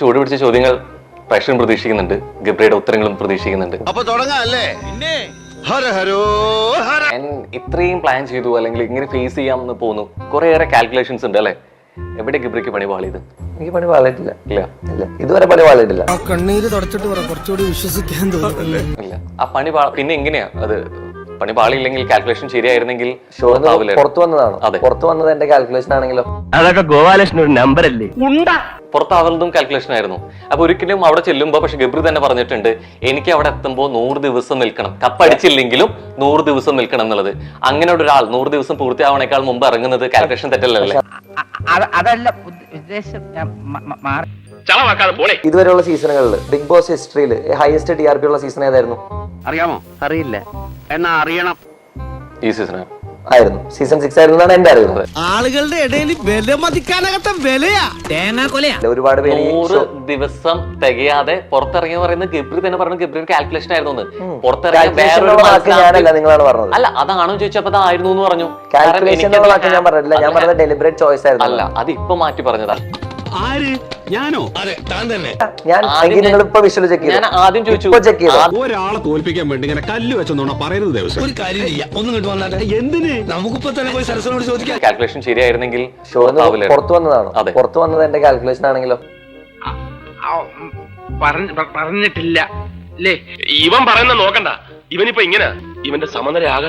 ചൂട് പിടിച്ച ചോദ്യങ്ങൾ പ്രേക്ഷകൻ പ്രതീക്ഷിക്കുന്നുണ്ട്, ഗബ്രിയുടെ ഉത്തരങ്ങളും പ്രതീക്ഷിക്കുന്നുണ്ട്. അപ്പൊ തുടങ്ങാല്ലേ? ഞാൻ ഇത്രയും പ്ലാൻ ചെയ്തു അല്ലെങ്കിൽ ഇങ്ങനെ ഫേസ് ചെയ്യാമെന്ന് പോകുന്നു, കുറേയേറെ കാൽക്കുലേഷൻസ് ഉണ്ട് അല്ലെ? എവിടെ ഗബ്രിക്ക് പണി പാളിയത്? എനിക്ക് പണി പാളിയിട്ടില്ല. ഇല്ല ഇല്ല, ഇതുവരെ പണി പാളിയിട്ടില്ല. കണ്ണീര് തുടച്ചിട്ട് കുറച്ചുകൂടി വിശ്വസിക്കാൻ തോന്നുന്നു. ഇല്ല. ആ പണി പിന്നെ എങ്ങനെയാ അത്? പണി പാളിയില്ലെങ്കിൽ കാൽക്കുലേഷൻ ശരിയായിരുന്നെങ്കിൽ പുറത്തു വന്നതാണോ? പുറത്തു വന്നത് എന്റെ കാൽക്കുലേഷൻ ആണെങ്കിലോ? അതൊക്കെ ഗോപാലകൃഷ്ണൻ ഒരു നമ്പർ അല്ലേ? പുറത്താവുന്നതും കാൽക്കുലേഷൻ ആയിരുന്നു. അപ്പൊ ഒരിക്കലും അവിടെ ചെല്ലുമ്പോ, പക്ഷെ ഗബ്രി തന്നെ പറഞ്ഞിട്ടുണ്ട്, എനിക്ക് അവിടെ എത്തുമ്പോ 100 ദിവസം നിൽക്കണം, കപ്പടിച്ചില്ലെങ്കിലും 100 ദിവസം നിൽക്കണം എന്നുള്ളത്. അങ്ങനെ ഒരാൾ 100 ദിവസം പൂർത്തിയാവണേക്കാൾ മുമ്പ് ഇറങ്ങുന്നത് കാൽക്കുലേഷൻ തെറ്റല്ലേ? അതല്ല ഉദ്ദേശം. ഇതുവരെയുള്ള സീസണുകളിൽ ബിഗ് ബോസ് ഹിസ്റ്ററിയിൽ ഹയസ്റ്റ് TRP ഉള്ള സീസൺ ഏതായിരുന്നു? അറിയാമോ? അറിയില്ല, എന്നാ അറിയണം. ഈ സീസൺ ആയിരുന്നു. സീസൺ 6 ആയിരുന്നാണ് എന്റെ അറിവ്. ആളുകളുടെ ഇടയിൽ വില മതിക്കാനകത്ത വിലയാ തേങ്ങാ കൊലയാ. ഒരുപാട് പേര് 100 ദിവസം തികയാതെ പുറത്തിറങ്ങി പറയുന്നത് ഗബ്രി തന്നെ പറഞ്ഞു ഗബ്രി കാൽക്കുലേഷൻ ആയിരുന്നു. പുറത്തിറങ്ങിയ ഞാനല്ല, നിങ്ങളാണ് പറഞ്ഞത്. അല്ല, അതാണോ ചോദിച്ചപ്പോ അതായിരുന്നു എന്ന് പറഞ്ഞു. കാൽക്കുലേഷൻ ഞാൻ പറഞ്ഞില്ല, ഞാൻ പറഞ്ഞത് ഡെലിബറേറ്റ് ചോയ്സ് ആയിരുന്നു. അല്ല, അത് ഇപ്പൊ മാറ്റി പറഞ്ഞതാ. ആര്? ഞാനോ? അതെ, താൻ തന്നെ. ഞാൻ നിങ്ങൾ ഇപ്പൊ വിഷ്വൽ ചെക്ക് ചെയ്തു. ഞാൻ ആദ്യം ചോദിച്ചു, ചെക്ക് ചെയ്തു. ഒരാളെ തോൽപ്പിക്കാൻ വേണ്ടി ഇങ്ങനെ കല്ല് വെച്ചോണ പറയരുത്. ദിവസം ഒരു കാര്യം ചെയ്യാം, ഒന്നും കിട്ടു വന്നാട്ടെ. എന്തിന്? നമുക്കിപ്പോ തന്നെ പോയി സരസ്വനോട് ചോദിക്കാം. കാൽക്കുലേഷൻ ശരിയായിരുന്നെങ്കിൽ പുറത്തു വന്നതാണോ? പുറത്തു വന്നത് എന്റെ കാൽക്കുലേഷൻ ആണെങ്കിലോ? പറഞ്ഞിട്ടില്ല. ഇവൻ പറയുന്ന നോക്കണ്ട, ഇവനിപ്പോ ഇങ്ങനെ ഇവന്റെ സമനില ആകട്ടെ.